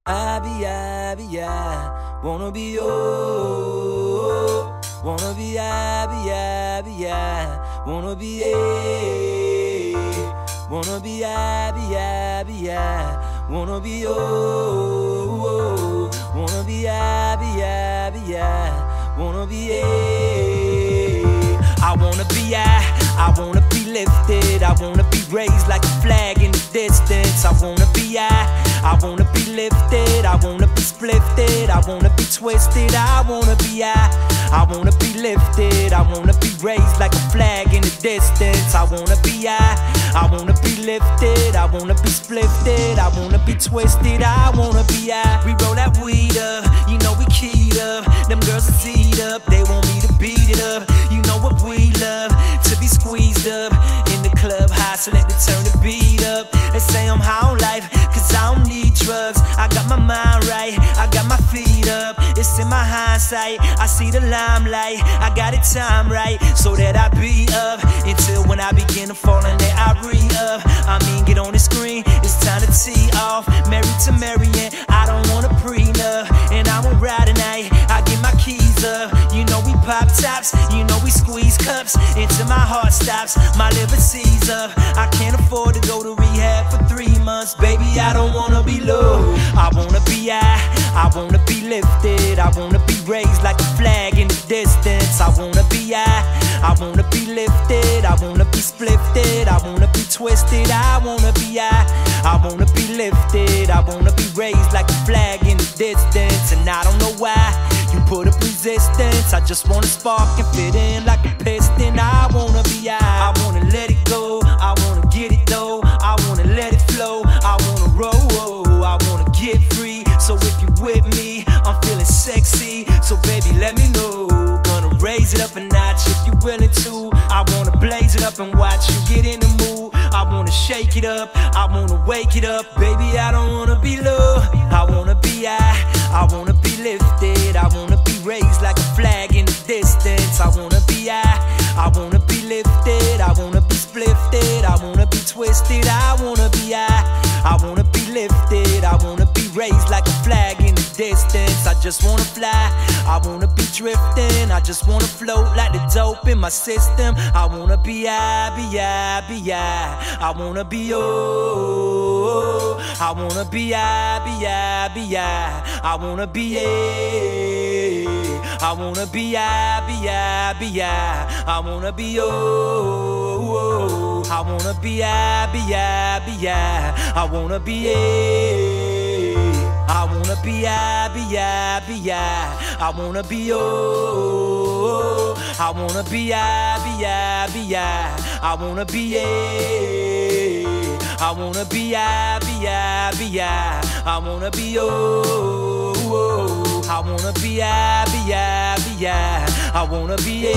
I wanna be oh, wanna be I wanna be wanna be I wanna be oh, wanna be I wanna be I wanna be I wanna be lifted, I wanna be raised like a flag in the distance. I wanna be I wanna be lifted, I wanna be splifted, I wanna be twisted, I wanna be I wanna be lifted, I wanna be raised like a flag in the distance. I wanna be I wanna be lifted, I wanna be splifted, I wanna be twisted, I wanna be We roll that weed up, you know we keyed up. Them girls are seed up, they want me to beat it up. You know what we love, to be squeezed up in the club high, so let me turn the beat up. They say I'm high on life, cause I don't need drugs. I got my mind right, I got my feet up. It's in my hindsight, I see the limelight. I got it time right, so that I be up until when I begin to fall and then I re-up. I mean, get on the screen, it's time to tee off. Married to Marianne, I don't want a prenup, and I won't ride tonight, I get my keys up. You know we pop tops, you know we squeeze cups until my heart stops, my liver sees up. I can't afford to go to rehab for 3 months, baby, I don't wanna be low. I wanna be I wanna be lifted, I wanna be raised like a flag in the distance. I wanna be I wanna be lifted, I wanna be splifted, I wanna be twisted, I wanna be I wanna be lifted, I wanna be raised like a flag in the distance. And I don't know why you put up resistance, I just wanna spark and fit in like a piston. I wanna be I wanna let it go, I wanna get it though, I wanna let it flow, I wanna roll, I wanna get free. So if you with me, I'm feeling sexy, so baby let me know. Gonna raise it up a notch if you willing to. I wanna blaze it up and watch you get in the mood. I wanna shake it up, I wanna wake it up, baby I don't wanna be low. I wanna be I wanna be lifted, I wanna be raised like a flag in the distance. I wanna be I wanna be lifted, I wanna be splifted, I wanna be twisted, I wanna be I wanna be lifted, I wanna be raised like a flag in the distance. I just wanna fly, I wanna be drifting, I just wanna float like the dope in my system. I wanna be I wanna be oh, I wanna be I wanna be I wanna be I wanna be oh, I wanna be I wanna be I wanna be I wanna be oh, I wanna be I wanna be I wanna be I wanna be oh, I wanna be I wanna be